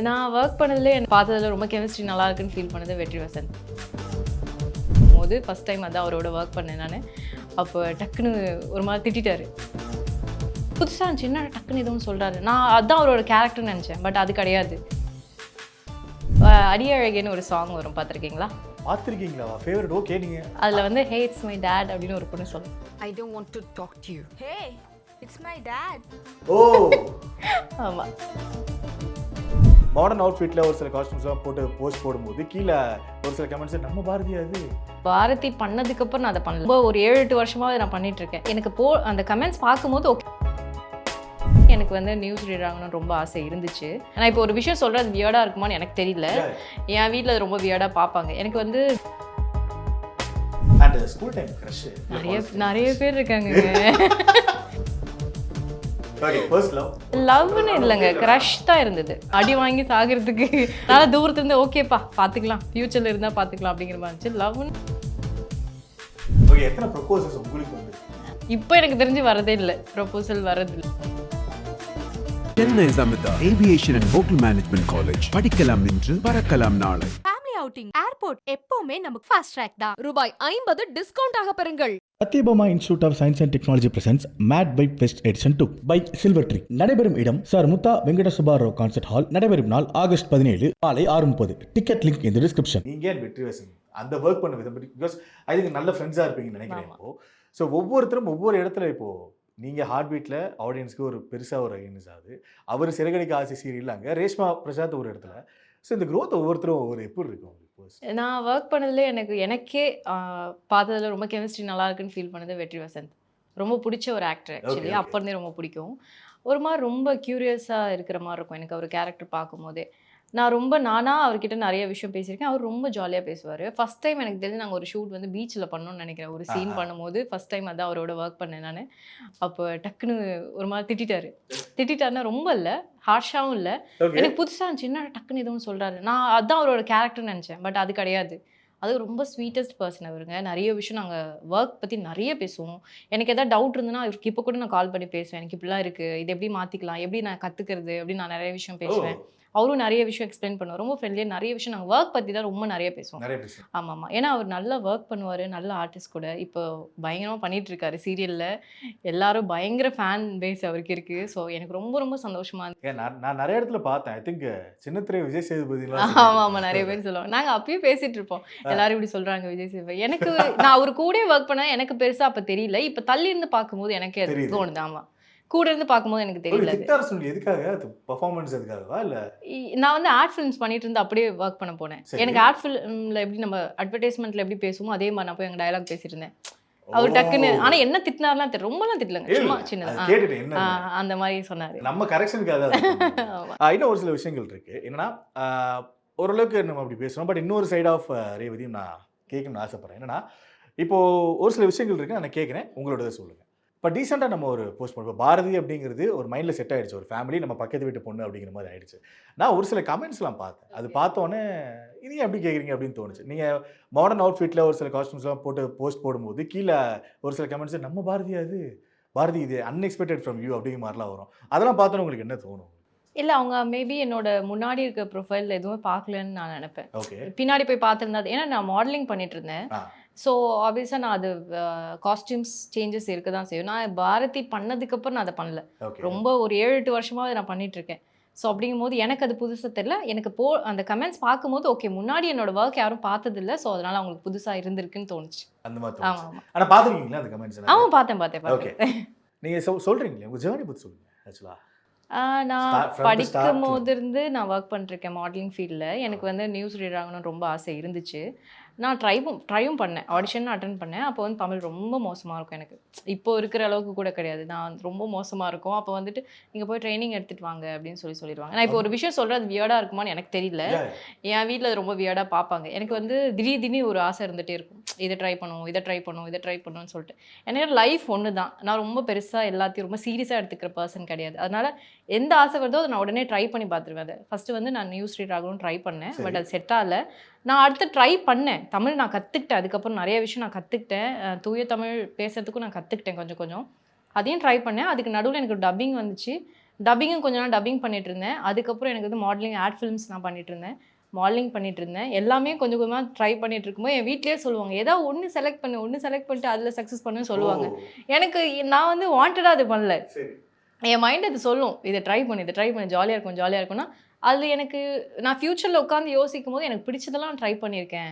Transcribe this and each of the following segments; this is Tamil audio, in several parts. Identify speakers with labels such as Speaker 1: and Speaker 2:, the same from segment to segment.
Speaker 1: நான் ஒர்க் பண்ணதுலேயே எனக்கு பார்த்ததுல ரொம்ப கெமிஸ்ட்ரி நல்லா இருக்குன்னு ஃபீல் பண்ணது வெற்றி வசந்த் போது ஃபஸ்ட் டைம் அதான் அவரோட ஒர்க் பண்ணேன் நான். அப்போ டக்குன்னு ஒரு மாதிரி திட்டாரு. புதுசாக இருந்துச்சு, என்ன டக்குன்னு எதுவும் சொல்கிறாரு. நான் அதுதான் அவரோட கேரக்டர்னு நினச்சேன், பட் அது கிடையாது. அடியழகேன்னு ஒரு சாங் வரும், பார்த்துருக்கீங்களா?
Speaker 2: பார்த்துருக்கீங்களா? ஃபேவரட். ஓகே. நீங்க
Speaker 1: அதில் வந்து ஹே இட்ஸ் மை டேட் அப்படின்னு ஒரு பொண்ணு சொல்லும்.
Speaker 3: I don't want to talk to you. Hey, it's my dad.
Speaker 2: ஓ
Speaker 1: ஆமாம்,
Speaker 2: மாடர்ன் அவுட்ஃபிட்டில் ஒரு சில காஸ்டியூம்ஸ்லாம் போட்டு போஸ்ட் போடும்போது கீழே ஒரு சில கமெண்ட்ஸ் நம்ம பாரதியா அது
Speaker 1: பாரதி பண்ணதுக்கப்புறம் நான் அதை பண்ணல. ரொம்ப ஒரு 7-8 வருஷமாக நான் பண்ணிட்டு இருக்கேன். எனக்கு அந்த கமெண்ட்ஸ் பார்க்கும்போது ஓகே, எனக்கு வந்து நியூஸ் ரீடர் ஆகணும்னு ரொம்ப ஆசை இருந்துச்சு. ஆனால் இப்போ ஒரு விஷயம் சொல்கிறது அது வியர்டாக இருக்குமான்னு எனக்கு தெரியல. என் வீட்டில் அது ரொம்ப வியர்டாக பார்ப்பாங்க. எனக்கு வந்து
Speaker 2: அண்ட் ஸ்கூல் டைம் கிரஷ்
Speaker 1: நிறைய பேர் இருக்காங்க.
Speaker 2: ஓகே, ஃபர்ஸ்ட் லவ்
Speaker 1: லவ்னு இல்லைங்க, க்ரஷ் தான் இருந்தது. அடி வாங்கி சாகிறதுக்கு நல்லா தூரத்துல இருந்து ஓகேப்பா பார்த்துக்கலாம், ஃபியூச்சரில் இருந்தால் பார்த்துக்கலாம் அப்படிங்கிற மாதிரி இருந்துச்சு. லவ்னு
Speaker 2: ஓகே. எத்தனை ப்ரொபோசல்ஸ் உங்களுக்கு வந்து?
Speaker 1: இப்போ எனக்கு தெரிஞ்சு வரதே இல்லை, ப்ரொபோசல் வரதில்லை.
Speaker 4: Chennai Samitha aviation and hotel management college. படிக்கலாம் இன்று, பறக்கலாம் நாளை.
Speaker 3: Family outing, airport எப்பவுமே நமக்கு fast track தான். ரூபாய் 50 டிஸ்கவுண்ட் ஆக பெறுங்கள்.
Speaker 5: Sathyabama Institute of Science and Technology presents made by best edition 2 by Silver Tree. நடைபெறும் இடம் சார் முத்தா வெங்கட சுபாராவ் கான்சர்ட் ஹால். நடைபெறும் நாள் ஆகஸ்ட் 17 காலை 6:30. டிக்கெட் லிங்க் இந்த டிஸ்கிரிப்ஷன்.
Speaker 2: நீங்க வெற்றி வசந்த் அந்த ஒர்க் பண்ண விதம் பிகாஸ் ஐ திங்க் நல்ல ஃப்ரெண்ட்ஸாக இருப்பீங்கன்னு நினைக்கிறேன். இப்போ ஸோ ஒவ்வொருத்தரும் ஒவ்வொரு இடத்துல இப்போ நீங்கள் ஹார்ட் பீட்டில் ஆடியன்ஸ்க்கு ஒரு பெருசாக ஒரு ஐஎன்எஸ் ஆகுது. அவர் சிறகடிக்க ஆசை சீரியல் அங்கே ரேஷ்மா பிரசாத் ஒரு இடத்துல. ஸோ இந்த க்ரோத் ஒவ்வொருத்தரும் ஒவ்வொரு எப்படி இருக்கும் உங்களுக்கு?
Speaker 1: நான் ஒர்க் பண்ணதுலேயே எனக்கே பார்த்ததுல ரொம்ப கெமிஸ்ட்ரி நல்லா இருக்குன்னு ஃபீல் பண்ணது வெற்றி வசந்த். ரொம்ப பிடிச்ச ஒரு ஆக்டர் ஆக்சுவலி. அப்போ இருந்தே ரொம்ப பிடிக்கும். ஒரு மாதிரி ரொம்ப க்யூரியஸாக இருக்கிற மாதிரி இருக்கும் எனக்கு அவர் கேரக்டர் பார்க்கும்போதே. நான் ரொம்ப நானாக அவர்கிட்ட நிறைய விஷயம் பேசியிருக்கேன். அவர் ரொம்ப ஜாலியாக பேசுவார். ஃபஸ்ட் டைம் எனக்கு தெரிஞ்சு நாங்கள் ஒரு ஷூட் வந்து பீச்சில் பண்ணோம்னு நினைக்கிறேன். ஒரு சீன் பண்ணும்போது ஃபஸ்ட் டைம் அதான் அவரோட ஒர்க் பண்ணேன் நான். அப்போ டக்குன்னு ஒரு மாதிரி திட்டாருன்னா ரொம்ப இல்லை, ஹார்ஷாகவும் இல்லை. எனக்கு புதுசாக இருந்துச்சு, என்ன டக்குன்னு எதுவும் சொல்கிறாரு. நான் அதுதான் அவரோட கேரக்டர்னு நினச்சேன், பட் அது கிடையாது. அது ரொம்ப ஸ்வீட்டஸ்ட் பர்சன் அவருங்க. நிறைய விஷயம் நாங்கள் ஒர்க் பற்றி நிறைய பேசுவோம். எனக்கு எதாவது டவுட் இருந்ததுன்னா அவருக்கு இப்போ கூட நான் கால் பண்ணி பேசுவேன். எனக்கு இப்படிலாம் இருக்குது, இது எப்படி மாற்றிக்கலாம், எப்படி நான் கற்றுக்கிறது அப்படின்னு நான் நிறைய விஷயம் பேசுவேன். அவரும் நிறைய விஷயம் எக்ஸ்பிளைன் பண்ணுவார். ரொம்ப ஃப்ரெண்ட்லியாக நிறைய விஷயம் நாங்கள் ஒர்க் பற்றி தான் ரொம்ப நிறைய பேசுவோம். ஆமாம் ஆமாம். ஏன்னா அவர் நல்லா ஒர்க் பண்ணுவார், நல்ல ஆர்டிஸ்ட் கூட. இப்போ பயங்கரமாக பண்ணிகிட்டு இருக்காரு சீரியலில். எல்லாரும் பயங்கர ஃபேன் பேஸ் அவருக்கு இருக்குது. ஸோ எனக்கு ரொம்ப ரொம்ப சந்தோஷமாக இருந்துச்சு.
Speaker 2: நான் நிறைய இடத்துல பார்த்தேன். ஐ திங்க் சின்னத்திரை விஜய் சேதுபதி.
Speaker 1: ஆமாம் ஆமாம், நிறைய பேர் சொல்லுவாங்க. நாங்கள் அப்பயும் பேசிகிட்டு இருப்போம். எல்லாரும் இப்படி சொல்கிறாங்க விஜய் சேதுபதி. எனக்கு நான் அவர் கூட ஒர்க் பண்ணேன், எனக்கு பெருசாக அப்போ தெரியல. இப்போ தள்ளி இருந்து பார்க்கும்போது எனக்கு அது தோணுது. ஆமாம், கூட இருந்து பார்க்கும்போது எனக்கு தெரியல.
Speaker 2: எதுக்காக பெர்ஃபார்மன்ஸ் எதுக்காகவா இல்லை?
Speaker 1: நான் வந்து ஆட் ஃபிலிம்ஸ் பண்ணிட்டு இருந்து அப்படியே ஒர்க் பண்ண போனேன். எனக்கு ஆட் ஃபிலிமில் எப்படி நம்ம அட்வர்டைஸ்மெண்ட்ல எப்படி பேசுவோம் அதே மாதிரி நான் போய் எங்கள் டயலாக் பேசிட்டு இருந்தேன். அவர் டக்குன்னு ஆனால் என்ன திட்டினார்லாம் தெரியல, ரொம்பலாம் திட்டலங்க, சும்மா சின்னதாக அந்த மாதிரி சொன்னார்.
Speaker 2: நம்ம கரெக்ஷனுக்காக இன்னும் ஒரு சில விஷயங்கள் இருக்கு. என்னன்னா ஓரளவுக்கு நம்ம அப்படி பேசுகிறோம். பட் இன்னொரு சைட் ஆஃப் ரேவதியும் நான் கேட்கணும்னு ஆசைப்பட்றேன். என்னன்னா இப்போ ஒரு சில விஷயங்கள் இருக்கு, நான் கேட்குறேன், உங்களோட சொல்லுங்கள். இப்போ டீசெண்டாக நம்ம ஒரு போஸ்ட் பண்ணுவோம். பாரதி அப்படிங்கிறது ஒரு மைண்டில் செட் ஆகிடுச்சு, ஒரு ஃபேமிலி, நம்ம பக்கத்து வீட்டு பொண்ணு அப்படிங்கிற மாதிரி ஆகிடுச்சு. நான் ஒரு சில கமெண்ட்ஸ்லாம் பார்த்தேன். அது பார்த்தோன்னே இது எப்படி கேட்குறீங்க அப்படின்னு தோணுச்சு. நீங்கள் மாடர்ன் அவுட்ஃபிட்டில் ஒரு சில காஸ்டியூம்ஸ்லாம் போட்டு போஸ்ட் போடும்போது கீழே ஒரு சில கமெண்ட்ஸ் நம்ம பாரதியா அது பாரதி இது அன்எக்ஸ்பெக்டட் ஃப்ரம் யூ அப்படிங்கிற மாதிரிலாம் வரும். அதெல்லாம் பார்த்தோன்னே உங்களுக்கு என்ன தோணும்?
Speaker 1: இல்லை, அவங்க மேபி என்னோட முன்னாடி இருக்க ப்ரொஃபைல் எதுவுமே பார்க்கலன்னு நான் நினைப்பேன். பின்னாடி போய் பார்த்துருந்தா, ஏன்னா நான் மாடலிங் பண்ணிட்டு இருந்தேன். ஸோ ஆப்வியஸாக நான் அது காஸ்டியூம்ஸ் சேஞ்சஸ் இருக்க தான் செய்யும். நான் பாரதி பண்ணதுக்கப்புறம் நான் அதை பண்ணல. ரொம்ப ஒரு 7-8 வருஷமாக நான் பண்ணிட்டு இருக்கேன். ஸோ அப்படிங்கும்போது எனக்கு அது புதுசாக தெரியல. எனக்கு அந்த கமெண்ட்ஸ் பார்க்கும்போது ஓகே, முன்னாடி என்னோட ஒர்க் யாரும் பார்த்ததில்லை, ஸோ அதனால அவங்களுக்கு புதுசாக இருந்திருக்குன்னு தோணுச்சு.
Speaker 2: அந்த மாதிரி. ஆமாம். ஆனால் பார்த்துருக்கீங்களா அந்த கமெண்ட்ஸ்?
Speaker 1: ஆமாம், பார்த்தேன். ஓகே,
Speaker 2: நீங்கள் சொல்கிறீங்களே உங்கள் ஜேர்னி பற்றி சொல்லுங்கள். ஆக்சுவலாக
Speaker 1: நான் படிக்கும் போது இருந்து நான் ஒர்க் பண்ணிருக்கேன் மாடலிங் ஃபீல்டில். எனக்கு வந்து நியூஸ் ரீடர் ஆகணும்னு ரொம்ப ஆசை இருந்துச்சு. நான் ட்ரையும் பண்ணேன், ஆடிஷன் அட்டன் பண்ணேன். அப்போ வந்து தமிழ் ரொம்ப மோசமாக இருக்கும் எனக்கு. இப்போ இருக்கிற அளவுக்கு கூட கிடையாது, நான் ரொம்ப மோசமாக இருக்கும். அப்போ வந்துட்டு நீங்கள் போய் ட்ரைனிங் எடுத்துகிட்டு வாங்க அப்படின்னு சொல்லிடுவாங்க. நான் இப்போ ஒரு விஷயம் சொல்கிறது அது வியர்டாக இருக்குமான்னு எனக்கு தெரியல. என் வீட்டில் அது ரொம்ப வியர்டாக பார்ப்பாங்க. எனக்கு வந்து திடீர்னு ஒரு ஆசை இருந்துகிட்டே இருக்கும், இதை ட்ரை பண்ணுவோம்னு சொல்லிட்டு. என்னோட லைஃப் ஒன்று தான். நான் ரொம்ப பெருசாக எல்லாத்தையும் ரொம்ப சீரியஸாக எடுத்துக்கிற பர்சன் கிடையாது. அதனால் எந்த ஆசை வருதோ அதை நான் உடனே ட்ரை பண்ணி பார்த்துருவேன். அதை ஃபஸ்ட்டு வந்து நான் நியூஸ் ரீடர் ஆகணும்னு ட்ரை பண்ணேன், பட் அது செட் ஆகலை. நான் அடுத்து ட்ரை பண்ணேன், தமிழ் நான் கற்றுக்கிட்டேன். அதுக்கப்புறம் நிறைய விஷயம் நான் கற்றுக்கிட்டேன். தூய தமிழ் பேசுகிறதுக்கும் நான் கற்றுக்கிட்டேன் கொஞ்சம். அதையும் ட்ரை பண்ணேன். அதுக்கு நடுவில் எனக்கு டப்பிங் வந்துச்சு. டப்பிங்கும் கொஞ்ச நாள் டப்பிங் பண்ணிட்டு இருந்தேன். அதுக்கப்புறம் எனக்கு வந்து மாடலிங் ஆட் ஃபிலிம்ஸ் நான் பண்ணிட்டு இருந்தேன். மாடலிங் பண்ணிட்டு இருந்தேன். எல்லாமே கொஞ்சம் கொஞ்சமாக ட்ரை பண்ணிட்டு இருக்கும்போது என் வீட்லயே சொல்லுவாங்க, ஏதாவது ஒன்று செலக்ட் பண்ணு, ஒன்று செலக்ட் பண்ணிட்டு அதில் சக்ஸஸ் பண்ணுன்னு சொல்லுவாங்க. எனக்கு நான் வந்து வாண்டடாக அது பண்ணல.
Speaker 2: சரி.
Speaker 1: என் மைண்ட் அது சொல்லும், இதை ட்ரை பண்ணு, ஜாலியாக இருக்கும் ஜாலியாக இருக்கும்னா அது எனக்கு நான் ஃப்யூச்சரில் உட்காந்து யோசிக்கும் போது எனக்கு பிடிச்சதெல்லாம் ட்ரை பண்ணியிருக்கேன்.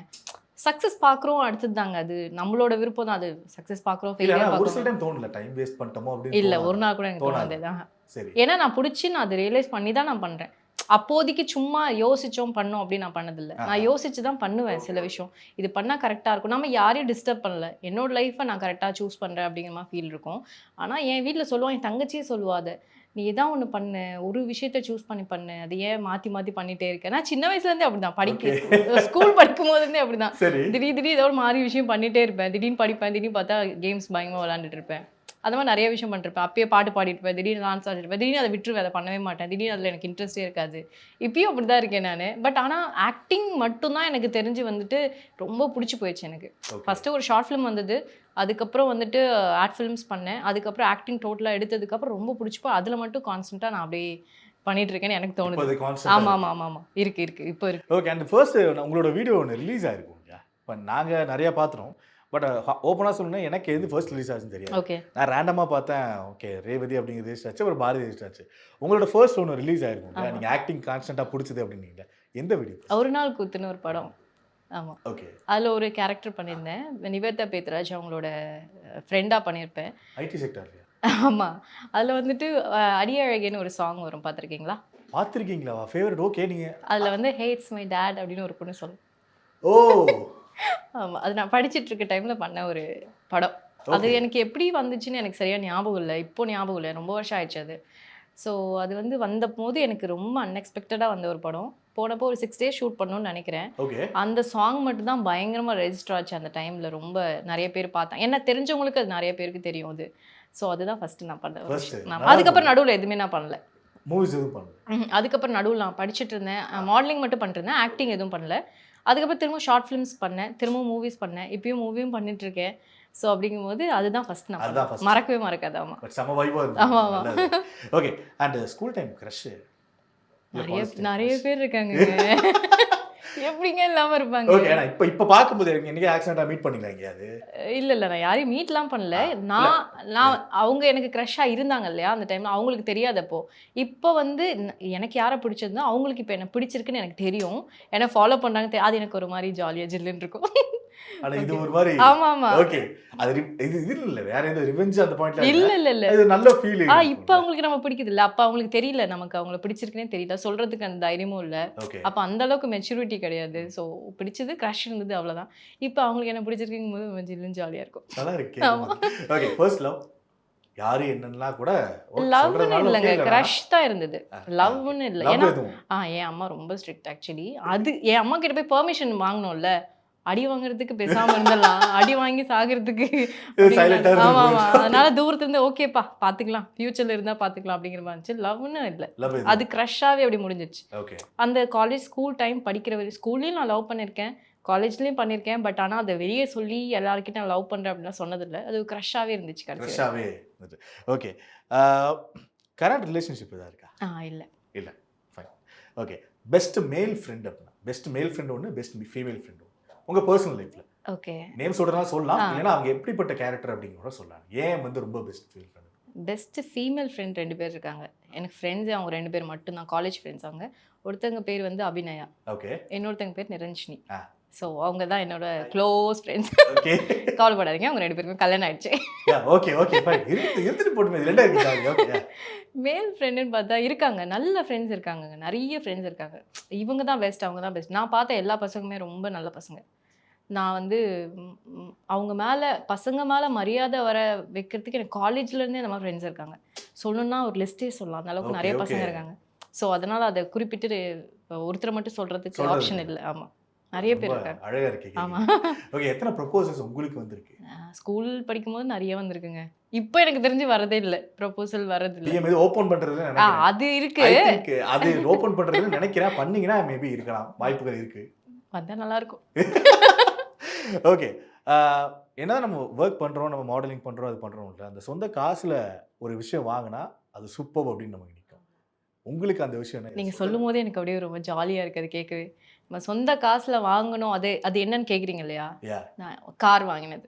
Speaker 1: சக்ஸஸ் பார்க்குறோம் அடுத்தது தாங்க, அது நம்மளோட விருப்பம் தான். அது சக்ஸஸ் பார்க்குறோம்
Speaker 2: இல்ல
Speaker 1: ஃபெயிலியர்
Speaker 2: ஆனா ஒரு சில
Speaker 1: பார்க்குறோம்
Speaker 2: டைம் தோணல டைம் வேஸ்ட் பண்ணிட்டோமோ அப்படின்னு
Speaker 1: இல்லை,
Speaker 2: தோணாதா?
Speaker 1: ஒரு நாள் கூட எனக்கு
Speaker 2: தோணாது.
Speaker 1: தோணுது.
Speaker 2: சரி.
Speaker 1: ஏன்னா நான் பிடிச்சி நான் அதை ரியலைஸ் பண்ணி தான் நான் பண்ணுறேன். அப்போதைக்கு சும்மா யோசிச்சோம் பண்ணோம் அப்படின்னு நான் பண்ணதில்லை. நான் யோசிச்சு தான் பண்ணுவேன் சில விஷயம். இது பண்ணால் கரெக்டாக இருக்கும். நம்ம யாரையும் டிஸ்டர்ப் பண்ணல. என்னோட லைஃப்பை நான் கரெக்டாக சூஸ் பண்ணுறேன் அப்படிங்கிற மாதிரி ஃபீல் இருக்கும். ஆனால் என் வீட்டில் சொல்லுவாங்க, என் தங்கச்சியே சொல்லுவாது, நீ எதாவது ஒன்று பண்ணு, ஒரு விஷயத்த சூஸ் பண்ணு, அது ஏன் மாற்றி மாற்றி பண்ணிகிட்டே இருக்கேன். நான் சின்ன வயசுலேருந்தே அப்படி தான் ஸ்கூல் படிக்கும் போதுலேருந்தே அப்படி தான்.
Speaker 2: சரி.
Speaker 1: திடீர்னு ஏதோ ஒரு மாறி விஷயம் பண்ணிகிட்டே இருப்பேன். திடீர்னு படிப்பேன், திடீர்னு பார்த்தா கேம்ஸ் பயங்கரமாக விளாண்டுட்டு இருப்பேன். அந்த மாதிரி நிறைய விஷயம் பண்ணிருப்பேன். அப்பயே பாட்டு பாடிட்டுருப்பேன், திடீர்னு டான்ஸ் ஆடிருப்பேன், திடீர்னு அதை விட்டுருவேன், அதை பண்ணவே மாட்டேன். திடீர்னு அதில் எனக்கு இன்ட்ரெஸ்டே இருக்காது. இப்பயும் அப்படி தான் இருக்கேன் நான். பட் ஆனால் ஆக்டிங் மட்டும்தான் எனக்கு தெரிஞ்சு வந்துட்டு ரொம்ப பிடிச்சி போயிடுச்சு எனக்கு. ஃபஸ்ட்டு ஒரு ஷார்ட் ஃபிலிம் வந்தது, அதுக்கப்புறம் வந்துட்டு ஆட் ஃபிலிம்ஸ் பண்ணேன், அதுக்கப்புறம் ஆக்டிங் டோட்டலாக எடுத்ததுக்கப்புறம் ரொம்ப பிடிச்சிப்போ அதில் மட்டும் கான்ஸ்டண்ட்டாக நான் அப்படியே பண்ணிட்டு இருக்கேன்னு எனக்கு தோணுது. ஆமாம் இருக்கு இப்போ இருக்கு.
Speaker 2: ஓகே. அண்ட் ஃபர்ஸ்ட் உங்களோட வீடியோ ஒன்று ரிலீஸ் ஆயிருக்கும். இப்போ நாங்கள் நிறையா பார்த்துறோம். பட் ஓப்பனாக சொல்லணும்னா எனக்கு எது ஃபர்ஸ்ட் ரிலீஸ் ஆச்சுன்னு தெரியாது.
Speaker 1: ஓகே.
Speaker 2: நான் ரேண்டமாக பார்த்தேன், ஓகே ரேவதி அப்படிங்கிறது ரெஜிஸ்டர் ஆச்சு, ஒரு பாரதி ரெஜிஸ்டர் ஆச்சு. உங்களோட ஃபர்ஸ்ட் ஒன்று ரிலீஸ் ஆயிருக்கும், நீங்கள் ஆக்டிங் கான்ஸ்டண்ட்டாக பிடிச்சது அப்படின்னீங்க. எந்த வீடியோ?
Speaker 1: ஒரு நாள் கூத்துன்னு ஒரு படம். ஆமாம்.
Speaker 2: ஓகே.
Speaker 1: அதில் ஒரு கேரக்டர் பண்ணியிருந்தேன், நிவேதா பேத்ராஜ் அவங்களோட ஃப்ரெண்டாக பண்ணியிருப்பேன்.
Speaker 2: ஐடி செக்டர்லையா?
Speaker 1: ஆமாம். அதில் வந்துட்டு அடியழகேன்னு ஒரு சாங் வரும், பார்த்துருக்கீங்களா?
Speaker 2: பார்த்துருக்கீங்களா? ஃபேவரட். ஓகே. நீங்கள்
Speaker 1: அதில் வந்து ஹேட்ஸ் மை டேட் அப்படின்னு ஒரு பொண்ணு சொல்லும்.
Speaker 2: ஓ.
Speaker 1: ஆமாம், அது நான் படிச்சுட்டு இருக்க டைமில் பண்ண ஒரு படம். அது எனக்கு எப்படி வந்துச்சுன்னு எனக்கு சரியாக ஞாபகம் இல்லை, இப்போ ஞாபகம் இல்லை, ரொம்ப வருஷம் ஆயிடுச்சு அது. ஸோ அது வந்து வந்தபோது எனக்கு ரொம்ப அன்எக்ஸ்பெக்டடாக வந்த ஒரு படம். போனப்போ ஒரு 6 days ஷூட் பண்ணணும்னு நினைக்கிறேன்.
Speaker 2: ஓகே.
Speaker 1: அந்த சாங் மட்டும் தான் பயங்கரமாக ரெஜிஸ்டர் ஆச்சு அந்த டைமில். ரொம்ப நிறைய பேர் பார்த்தேன், என்ன தெரிஞ்சவங்களுக்கு அது நிறைய பேருக்கு தெரியும் அது. ஸோ அதுதான் ஃபஸ்ட்டு நான் பண்ணேன். அதுக்கப்புறம் நடுவில் எதுவுமே நான் பண்ணல.
Speaker 2: மூவிஸ் எதுவும் பண்ணல?
Speaker 1: அதுக்கப்புறம் நடுவில் நான் படிச்சுட்டு இருந்தேன், மாடலிங் மட்டும் பண்ணிருந்தேன், ஆக்டிங் எதுவும் பண்ணல. அதுக்கப்புறம் திரும்ப ஷார்ட் ஃபிலிம்ஸ் பண்ணேன், திரும்ப மூவிஸ் பண்ணேன், இப்பயும் மூவியும் பண்ணிட்டு இருக்கேன். ஸோ அப்படிங்கும்போது அதுதான் ஃபர்ஸ்ட் நான் மறக்கவே மறக்காது. ஆமாம்.
Speaker 2: செம வைபா இருந்துச்சு.
Speaker 1: ஆமாம்.
Speaker 2: Okay. And school time crush
Speaker 1: நிறைய பேர் இருக்காங்க. எப்படிங்க இல்லாமல் இருப்பாங்க?
Speaker 2: ஓகே. ஆனால் இப்போ பார்க்கும்போது என்னைக்கு ஆக்சிடென்ட்டாக மீட் பண்ணிங்களா எங்கேயாவது?
Speaker 1: இல்லை நான் யாரையும் மீட்லாம் பண்ணல. நான் அவங்க எனக்கு க்ரஷ்ஷாக இருந்தாங்க இல்லையா அந்த டைமில், அவங்களுக்கு தெரியாதப்போ. இப்போ வந்து எனக்கு யாரை பிடிச்சிருந்தோ அவங்களுக்கு இப்போ என்ன பிடிச்சிருக்குன்னு எனக்கு தெரியும், என்ன ஃபாலோ பண்ணுறாங்க, அது எனக்கு ஒரு மாதிரி ஜாலியாக ஜில்லுன்னு இருக்கும்.
Speaker 2: ஆனால் இது ஒரு மாதிரி.
Speaker 1: ஆமாம்.
Speaker 2: ஓகே. அது இது இல்லை, வேற எந்த ரிவெஞ்ச் அந்த பாயிண்ட்ல
Speaker 1: இல்லை.
Speaker 2: இது நல்ல ஃபீலிங்.
Speaker 1: இப்போ அவங்களுக்கு நம்ம பிடிக்குது இல்லை, அப்போ அவங்களுக்கு தெரியல, நமக்கு அவங்கள பிடிச்சிருக்குன்னே தெரியல, சொல்கிறதுக்கு அந்த தைரியமும் இல்லை. அப்போ அந்த அளவுக்கு மெச்சூரிட்டி கிடையாது. ஸோ பிடிச்சது க்ரஷ் இருந்தது, அவ்வளோதான். இப்போ அவங்களுக்கு என்ன பிடிச்சிருக்குங்கும் போது ஜில்லுன்னு ஜாலியாக இருக்கும்.
Speaker 2: நல்லா இருக்கு. ஓகே. ஃபர்ஸ்ட் லவ் யாரு என்னன்னா கூட
Speaker 1: லவ்னு இல்லைங்க, க்ரஷ் தான் இருந்தது, லவ்னு இல்லை. ஏன்னா என் அம்மா ரொம்ப ஸ்ட்ரிக்ட் ஆக்சுவலி. அது என் அம்மா கிட்ட போய் பெர்மிஷன் வாங்கணும்ல, அடி வாங்குறதுக்கு பேசாம இருந்தலாம், அடி வாங்கி சாகிறதுக்கு. ஆமா. அதனால தூரத்துல இருந்து ஓகேப்பா பாத்துக்கலாம், ஃபியூச்சர்ல இருந்தா பாத்துக்கலாம் அப்படிங்கிற மாதிரி இருந்துச்சு. லவ்னு இல்லை, அது க்ரஷ்ஷாவே அப்படி முடிஞ்சிச்சு. அந்த காலேஜ் ஸ்கூல் டைம் படிக்கிற வரை ஸ்கூல்லையும் நான் லவ் பண்ணியிருக்கேன், காலேஜ்லேயும் பண்ணியிருக்கேன். பட் ஆனால் அதை வெளியே சொல்லி எல்லாருக்கிட்ட நான் லவ் பண்ணுறேன் அப்படின்னா சொன்னதில்லை, அது க்ரஷ்ஷாகவே இருந்துச்சு.
Speaker 2: க்ரஷ்ஷாகவே இருந்துச்சு. ஓகே. கரண்ட் ரிலேஷன்ஷிப் எதாவது இருக்கா? இல்லை. ஃபைன். ஓகே. பெஸ்ட் மேல் ஃப்ரெண்ட் அப்படின்னா பெஸ்ட் மேல் ஃப்ரெண்ட் ஒன்று, பெஸ்ட் ஃபீமேல் ஃப்ரெண்ட் ஒன்று உங்கள் பர்சனல் லைஃப்பில்.
Speaker 1: ஓகே.
Speaker 2: நேம் சொல்கிறதுனால சொல்லலாம், இல்லைன்னா அவங்க எப்படிப்பட்ட கேரக்டர் அப்படிங்கிற சொல்லலாம். ஏன் வந்து ரொம்ப best feel friend?
Speaker 1: Best female friend 2 பேர் இருக்காங்க எனக்கு. ஃப்ரெண்ட்ஸே அவங்க 2 பேர் மட்டும்தான், காலேஜ் ஃப்ரெண்ட்ஸ் அவங்க. ஒருத்தங்க பேர் வந்து அபிநயா.
Speaker 2: ஓகே.
Speaker 1: இன்னொருத்தங்க பேர் நிரஞ்சினி. ஸோ அவங்க தான் என்னோட க்ளோஸ் ஃப்ரெண்ட்ஸ். கவலைப்படாதீங்க, அவங்க 2 பேருக்கும் கல்யாணம் ஆயிடுச்சு.
Speaker 2: ஓகே. ஓகே. எடுத்துட்டு போட்டு
Speaker 1: மேல் ஃப்ரெண்டுன்னு பார்த்தா இருக்காங்க, நல்ல ஃப்ரெண்ட்ஸ் இருக்காங்க, நிறைய ஃப்ரெண்ட்ஸ் இருக்காங்க. இவங்க தான் பெஸ்ட், அவங்க தான் பெஸ்ட். நான் பார்த்த எல்லா பசங்களுமே ரொம்ப நல்ல பசங்க. நான் வந்து அவங்க மேலே, பசங்க மேலே மரியாதை வர வைக்கிறதுக்கு எனக்கு காலேஜ்லேருந்தே இந்த மாதிரி ஃப்ரெண்ட்ஸ் இருக்காங்க. சொல்லணும்னா ஒரு லிஸ்ட்டே சொல்லலாம், அந்த அளவுக்கு நிறைய பசங்க இருக்காங்க. ஸோ அதனால் அதை குறிப்பிட்டு ஒருத்தரை மட்டும் சொல்கிறதுக்கு ஆப்ஷன் இல்லை. ஆமாம், நிறைய பேர் இருக்காங்க.
Speaker 2: அழகாக இருக்கு. ஆமாம். ஓகே. எத்தனை ப்ரொபோசல்ஸ் உங்களுக்கு வந்திருக்கு?
Speaker 1: ஸ்கூல் படிக்கும்போது நிறைய வந்திருக்குங்க. இப்போ எனக்கு தெரிஞ்சு வரதே இல்லை, ப்ரொபோசல் வரது இல்லை.
Speaker 2: ஓப்பன் பண்ணுறது
Speaker 1: அது இருக்கு,
Speaker 2: அது ஓப்பன் பண்ணுறது நினைக்கிறேன், பண்ணீங்கன்னா மேபி இருக்கலாம், வாய்ப்புகள் இருக்கு,
Speaker 1: வந்தால் நல்லாயிருக்கும்.
Speaker 2: ஓகே. என்ன நம்ம ஒர்க் பண்ணுறோம், நம்ம மாடலிங் பண்ணுறோம், அது பண்ணுறோம் இல்லை, அந்த சொந்த காசில் ஒரு விஷயம் வாங்கினா அது சூப்பர் அப்படின்னு நமக்கு நிற்கும். உங்களுக்கு அந்த விஷயம் என்ன?
Speaker 1: நீங்க சொல்லும் போதே எனக்கு அப்படியே ரொம்ப ஜாலியா இருக்கு அது கேட்கவே. நம்ம சொந்த காசுல வாங்கணும், அது அது என்னன்னு கேக்குறீங்க இல்லையா?
Speaker 2: யா
Speaker 1: நான் கார் வாங்கினது.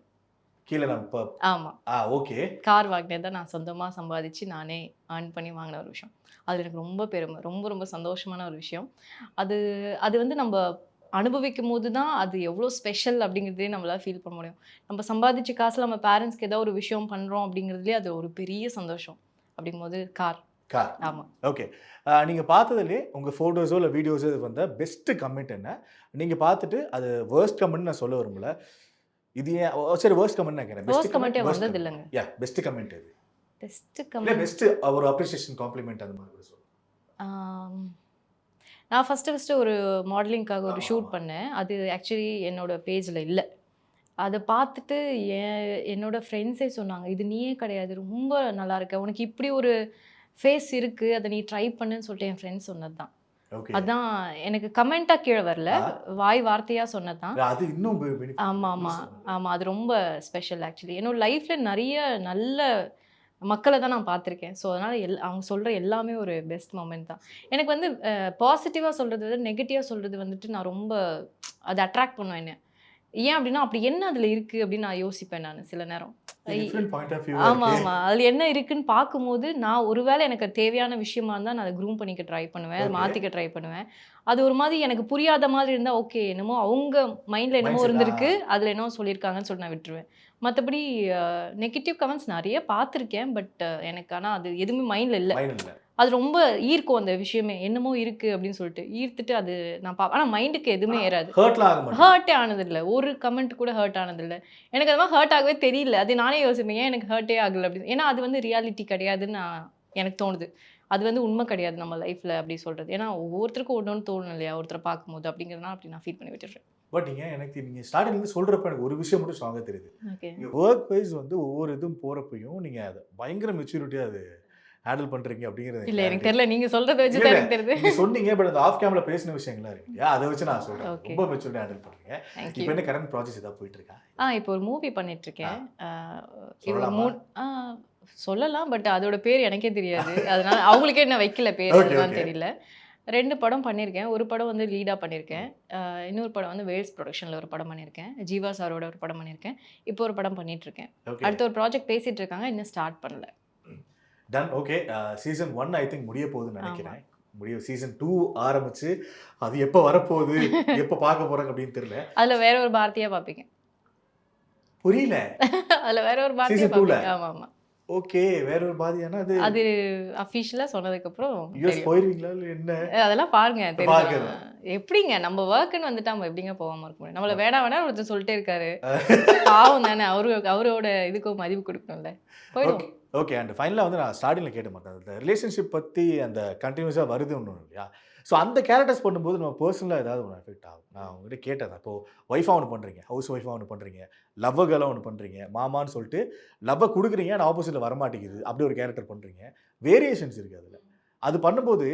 Speaker 2: கீழே நம்ம இப்போ
Speaker 1: ஆமா.
Speaker 2: ஓகே.
Speaker 1: கார் வாங்கினது தான் நான் சொந்தமா சம்பாதிச்சு நானே ஏர்ன் பண்ணி வாங்கின ஒரு விஷயம். அது எனக்கு ரொம்ப பெருமை. ரொம்ப ரொம்ப சந்தோஷமான ஒரு விஷயம். அது அது வந்து நம்ம அனுபவிக்கும்போது தான் அது எவ்வளோ ஸ்பெஷல் அப்படிங்கிறதே நம்மளால ஃபீல் பண்ண முடியும். நம்ம சம்பாதிச்ச காசுல நம்ம பேரண்ட்ஸ்க்கு ஏதாவது ஒரு விஷயம் பண்றோம் அப்படிங்கிறதுலயே அது ஒரு பெரிய சந்தோஷம். அப்படிங்கும்போது கார்.
Speaker 2: கார்.
Speaker 1: ஆமா.
Speaker 2: ஓகே. நீங்க பார்த்ததுலயே உங்க ஃபோட்டோஸோ இல்ல வீடியோஸோ வந்த பெஸ்ட் கமெண்ட் என்ன? நீங்க பார்த்துட்டு அது வொர்ஸ்ட் கமெண்ட் நான் சொல்ல விரும்பல. இது ஏன் சரி வொர்ஸ்ட் கமெண்ட் நான் கேக்குறேன்.
Speaker 1: Worst comment வந்தது இல்லைங்க.
Speaker 2: யா பெஸ்ட் கமெண்ட் எது?
Speaker 1: பெஸ்ட்
Speaker 2: இல்ல
Speaker 1: கமெண்ட்.
Speaker 2: பெஸ்ட் ஒரு அப்ரிசியேஷன் காம்ப்ளிமெண்ட் அந்த மாதிரி கூட சொல்லுங்க.
Speaker 1: நான் ஃபர்ஸ்ட் ஒரு மாடலிங்காக ஒரு ஷூட் பண்ணேன். அது ஆக்சுவலி என்னோட பேஜ்ல இல்ல. அத பார்த்துட்டு என்னோட ஃப்ரெண்ட்ஸே சொன்னாங்க, "இது நீயே கிடையாது. ரொம்ப நல்லா இருக்க. உனக்கு இப்படி ஒரு ஃபேஸ் இருக்கு. அத நீ ட்ரை பண்ணுன்னு" சொல்லிட்டு என் ஃப்ரெண்ட்ஸ் சொன்னது தான்.
Speaker 2: ஓகே.
Speaker 1: அதான் எனக்கு கமெண்ட்டா கீழ வரல. வாய் வார்த்தையா சொன்னது தான்.
Speaker 2: அது இன்னும் benefit.
Speaker 1: ஆமா. அது ரொம்ப ஸ்பெஷல் ஆக்சுவலி. என்னோட லைஃப்ல நெறைய நல்ல மக்கள தான் நான் பார்த்துருக்கேன். ஸோ அதனால அவங்க சொல்ற எல்லாமே ஒரு பெஸ்ட் மொமெண்ட் தான். எனக்கு வந்து பாசிட்டிவா சொல்றத விட நெகட்டிவா சொல்றது வந்துட்டு நான் ரொம்ப அது அட்ராக்ட் பண்ணும் என்ன. ஏன் அப்படின்னா, அப்படி என்ன அதுல இருக்கு அப்படின்னு நான் யோசிப்பேன் நானு சில நேரம்.
Speaker 2: டிஃபரண்ட் பாயிண்ட் ஆஃப் வியூ
Speaker 1: ஆமா.
Speaker 2: இருக்கு.
Speaker 1: அதுல என்ன இருக்குன்னு பார்க்கும்போது, நான் ஒருவேளை எனக்கு அது தேவையான விஷயமா இருந்தா நான் அத க்ரூம் பண்ணிக்க ட்ரை பண்ணுவேன். அத
Speaker 2: Okay.
Speaker 1: மாத்திக்க ட்ரை பண்ணுவேன். அது ஒரு மாதிரி எனக்கு புரியாத மாதிரி இருந்தா, ஓகே என்னமோ அவங்க மைண்ட்ல என்னமோ
Speaker 2: Mindset,
Speaker 1: இருந்திருக்கு. அதுல என்னமோ சொல்லியிருக்காங்கன்னு சொல்லி நான் விட்டுருவேன். மத்தபடி நெகட்டிவ் கமெண்ட்ஸ் நெறைய பார்த்துருக்கேன். பட் எனக்கு ஆனா அது எதுவுமே மைண்ட்ல இல்ல.
Speaker 2: மைண்ட் இல்ல.
Speaker 1: அது ரொம்ப ஈர்க்கும் அந்த விஷயமே. என்னமோ இருக்கு அப்படின்னு சொல்லிட்டு. ஈர்த்துட்டு அது நான் ஆனா மைண்டுக்கு எதுவுமே ஏறாது.
Speaker 2: ஹர்ட்லாம் ஆக மாட்டேங்குது.
Speaker 1: ஹர்ட்டே ஆனதில்ல. ஒரு கமெண்ட் கூட ஹர்ட் ஆனதில்ல. எனக்கு அது மாதிரி ஹர்ட் ஆகவே தெரியல. அது நானே யோசிப்பேன். ஏன் எனக்கு ஹர்ட்டே ஆகல அப்படின்னு. ஏன்னா அது வந்து ரியாலிட்டி கிடையாதுன்னு எனக்கு தோணுது. அது வந்து உண்மை கிடையாது நம்ம லைஃப்ல அப்படி சொல்றது. ஏன்னா ஒவ்வொருத்தருக்கும் ஒண்ணு தோணும் இல்லையா? ஒருத்தரை பார்க்கும்போது அப்படிங்கிறதுனால அப்படி நான் ஃபீல் பண்ணி விட்டுடுறேன்.
Speaker 2: பட் எனக்கு நீங்க ஸ்டார்டிங்ல இருந்து சொல்றப்ப எனக்கு ஒரு விஷயம் மட்டும் ஸ்ட்ராங்கா தெரியுது.
Speaker 1: ஓகே.
Speaker 2: நீங்க வொர்க் வைஸ் வந்து ஒவ்வொரு இதுவும் போறப்பயும் நீங்க அத பயங்கர மெச்சூரிட்டியா அது ஹேண்டில் பண்றீங்க அப்படிங்கிறது
Speaker 1: இல்ல எனக்கு
Speaker 2: clarity.
Speaker 1: தெரியல. நீங்க சொல்றத வச்சு
Speaker 2: இல்ல,
Speaker 1: தான்
Speaker 2: இல்ல.
Speaker 1: எனக்கு தெரியுது.
Speaker 2: நீங்க சொன்னீங்க பட் அந்த ஆஃப் கேமரா பேசின விஷயங்களா இருக்கு இல்லையா? அதை வச்சு நான் சொல்றேன்.
Speaker 1: Okay.
Speaker 2: ரொம்ப மெச்சூரிட்டியா ஹேண்டில் பண்றீங்க.
Speaker 1: Thank
Speaker 2: இப்போ
Speaker 1: you.
Speaker 2: என்ன கரண்ட் ப்ராஜெக்ட்ஸ் ஏதாவது போயிட்டு இருக்கா?
Speaker 1: இப்போ ஒரு மூவி பண்ணிட்டு இருக்கேன். இது ஒரு
Speaker 2: சொல்லலாமா?
Speaker 1: சொல்லலாம். பட் அதோட பேர் எனக்கே தெரியாது. அதனால அவங்களுக்கே என்ன வைக்கல பேர்
Speaker 2: Okay,
Speaker 1: என்னன்னு
Speaker 2: okay.
Speaker 1: தெரியல. 2 படம் பண்ணியிருக்கேன். ஒரு படம் வந்து லீடா பண்ணியிருக்கேன். இன்னொரு படம் வந்து வேல்ஸ் ப்ரொடக்ஷன்ல ஒரு படம் பண்ணியிருக்கேன். ஜீவா சாரோட ஒரு படம் பண்ணியிருக்கேன். இப்போ ஒரு படம் பண்ணிட்டு இருக்கேன்.
Speaker 2: ஓகே.
Speaker 1: அடுத்த ஒரு ப்ராஜெக்ட் பேசிட்டு இருக்காங்க. இன்னும் ஸ்டார்ட் பண்ணல.
Speaker 2: Done. Okay. Season 1 I think முடிய போகுதுன்னு நினைக்கிறேன். சீசன் 2 ஆரம்பிச்சு அது எப்போ வரப்போகுது, எப்போ பார்க்க போறாங்க அப்படின்னு தெரியல.
Speaker 1: அதுல வேற ஒரு பாரதியா பார்ப்பீங்க.
Speaker 2: புரியல.
Speaker 1: அதுல வேற ஒரு பாரதியா
Speaker 2: Season 2 ல?
Speaker 1: பார்ப்பீங்க. ஆமா.
Speaker 2: ஓகே. வேற ஒரு பாதியானா அது
Speaker 1: அது அஃபிஷியலா சொன்னதுக்கு அப்புறம்
Speaker 2: யூஎஸ்
Speaker 1: தெரியும்.
Speaker 2: போயிருவீங்களா இல்ல என்ன?
Speaker 1: அதெல்லாம் பாருங்க
Speaker 2: பார்க்கிறேன்.
Speaker 1: தெரியும். எப்படிங்க நம்ம ஒர்க்குன்னு வந்துட்டு நம்ம எப்படிங்க போகாம இருக்க முடியும்? நம்மள வேணாம் ஒருத்தர் சொல்லிட்டே இருக்காரு. பாவம் தானே. அவரோட இதுக்கும் மதிப்பு கொடுக்கணும்ல. போயிடும்.
Speaker 2: ஓகே. ஓகே. அண்ட் ஃபைனலா வந்து நான் ஸ்டார்டிங்ல கேட்ட மாட்டேன். அந்த ரிலேஷன்ஷிப் பத்தி அந்த கண்டினியூஸா வருது ஒண்ணு இல்லையா? ஸோ அந்த கேரக்டர்ஸ் பண்ணும்போது நம்ம பர்சனலாக ஏதாவது ஒன்று எஃபெக்ட் ஆகும். நான் உங்ககிட்ட கேட்டேன். இப்போ ஒய்ஃபாக ஒன்று பண்ணுறீங்க, ஹவுஸ் ஒய்ஃபாக ஒன்று பண்ணுறீங்க, லவ் கேர்ளாக ஒன்று பண்ணுறீங்க, மாமான்னு சொல்லிட்டு லவ்வை கொடுக்குறீங்க, ஆனால் ஆப்போசிட்டில் வரமாட்டேங்குது. அப்படி ஒரு கேரக்டர் பண்ணுறீங்க. வேரியேஷன்ஸ் இருக்குது அதில். அது பண்ணும்போது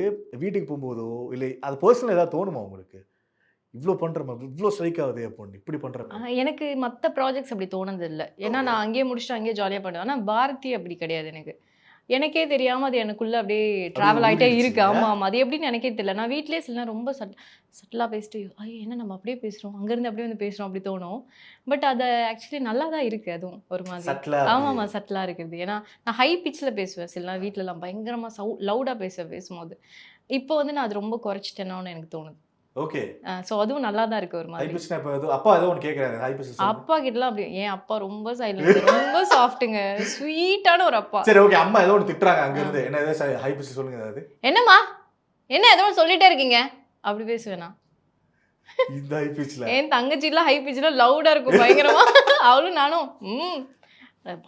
Speaker 2: வீட்டுக்கு போகும்போதோ இல்லை அது பர்சனலாக ஏதாவது தோணுமா உங்களுக்கு? இவ்வளோ பண்ணுறோம், இவ்வளோ ஸ்ட்ரைக் ஆகுது அப்படின்னு இப்படி பண்ணுறோம்.
Speaker 1: எனக்கு மத்த ப்ராஜெக்ட்ஸ் அப்படி தோணுது இல்ல. ஏன்னா நான் அங்கேயே முடிச்சுட்டு அங்கேயே ஜாலியா பண்ணுவேன். ஆனா பாரதி அப்படி கிடையாது எனக்கு. எனக்கே தெரியாம அது எனக்குள்ள அப்படியே டிராவல் ஆயிட்டே
Speaker 2: ஊறிடுச்சு
Speaker 1: இருக்கு.
Speaker 2: இல்லையா?
Speaker 1: ஆமா. அது எப்படின்னு எனக்கே தெரியல. நான் வீட்லயே சில நேரம் ரொம்ப சட்டிலா பேசிட்டு, ஐயோ என்ன நம்ம அப்படியே பேசுறோம். அங்கேருந்து அப்படியே வந்து பேசுறோம் அப்படி தோணும். பட் அது ஆக்சுவலி நல்லா தான் இருக்கு அதுவும் ஒரு மாதிரி.
Speaker 2: சட்டிலா
Speaker 1: ஆமாமா சட்டிலா இருக்குது. ஏன்னா நான் ஹை பிட்ச்ல பேசுவேன். சில நேரம் வீட்லலாம் பயங்கரமா லவுடா பேசும்போது. இப்போ வந்து நான் அது ரொம்ப குறைச்சிட்டேனோன்னு எனக்கு தோணுது.
Speaker 2: ஓகே.
Speaker 1: ஸோ அதுவும் நல்லா தான் இருக்கு ஒரு மாதிரி.
Speaker 2: ஹைபிஸ்னா இப்போ ஏதோ அப்பா ஏதோ ஒன்று கேட்குறாரு. ஹைபிஸ்
Speaker 1: அப்பா கிட்டலாம் அப்படி என் அப்பா ரொம்ப சைலண்ட், ரொம்ப சாஃப்ட்டுங்க. ஸ்வீட்டான ஒரு அப்பா.
Speaker 2: சரி ஓகே. அம்மா ஏதோ ஒன்று திட்டுறாங்க அங்கேருந்து. என்ன ஏதோ ஹைபிஸ் சொல்லுங்க ஏதாவது.
Speaker 1: என்னம்மா என்ன ஏதோ ஒன்று சொல்லிட்டே இருக்கீங்க அப்படி பேசுவேன் நான்.
Speaker 2: இந்த ஹைபிஸ்ல
Speaker 1: என் தங்கச்சிலாம் ஹை பிச்சில லவுடா இருக்கும் பயங்கரமா. அவளும் நானும்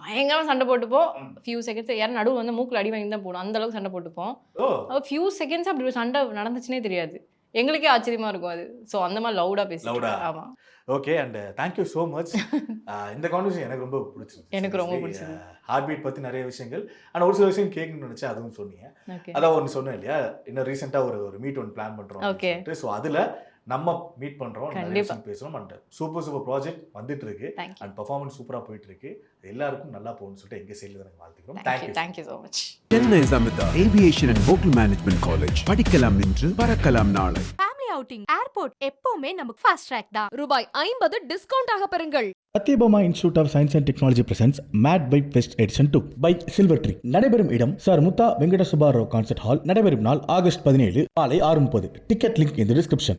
Speaker 1: பயங்கரமா சண்டை போட்டுப்போம். ஃபியூ செகண்ட்ஸ் யாரும் நடுவு வந்து மூக்குல அடி வாங்கி தான் போடும். அந்த அளவுக்கு சண்டை போட்டுப்போம்.
Speaker 2: ஓ
Speaker 1: ஃபியூ செகண்ட்ஸ் அப்படி ஒரு சண்டை நடந்துச்சுன்னே தெரியாது. எங்களுக்கே ஆச்சரியமா இருக்கும் அது. ஸோ அந்த மாதிரி லவுடா பேசுவேன்.
Speaker 2: லவுடா.
Speaker 1: ஆமா.
Speaker 2: Okay. And thank you so much. இந்த கான்வர்சேஷன் எனக்கு ரொம்ப பிடிச்சிருக்கு.
Speaker 1: எனக்கு ரொம்ப பிடிச்சது.
Speaker 2: ஹார்ட் பீட் பற்றி நிறைய விஷயங்கள். ஆனால் ஒரு சில விஷயம் கேட்கணும்னு நினச்சா அதுவும் சொன்னீங்க.
Speaker 1: ஓகே.
Speaker 2: அதான் ஒன்று சொன்னேன் இல்லையா? இன்னும் ரீசெண்டாக ஒரு மீட் ஒன்று பிளான் பண்ணுறோம்.
Speaker 1: Okay.
Speaker 2: ஸோ அதில் நம்ம மீட் பண்றோம், நிறைய
Speaker 1: கண்டிப்பா.
Speaker 2: விஷயம் பேசுறோம். அண்ட் சூப்பர் ப்ராஜெக்ட் வந்துட்டு இருக்கு
Speaker 1: தேங்க்யூ
Speaker 2: அண்ட் பெர்ஃபார்மன்ஸ் சூப்பரா போயிட்டு இருக்கு. எல்லாருக்கும் நல்லா போகணும்னு சொல்லிட்டு எங்க சைடுல இருந்து வாழ்த்துக்கிறோம்.
Speaker 1: Thank you
Speaker 2: thank you.
Speaker 1: Thank you so much.
Speaker 4: Chennai Samitha aviation and hotel management college. படிக்கலாம் இன்று, பறக்கலாம் நாளை.
Speaker 3: ஃபேமிலி அவுட்டிங் ஏர்போர்ட் எப்பவுமே நமக்கு ஃபாஸ்ட் ட்ராக் தான். ரூபாய் 50 டிஸ்கவுண்ட் ஆக பெறுங்கள்.
Speaker 5: Sathyabama Institute of Science and Technology presents made by best edition 2 by Silver Tree. நடைபெறும் இடம் சார் முத்தா வெங்கட சுபாராவ் கான்சர்ட் ஹால். நடைபெறும் நாள் ஆகஸ்ட் 17 மாலை 6:30. டிக்கெட் லிங்க் இந்த டிஸ்கிரிப்ஷன்.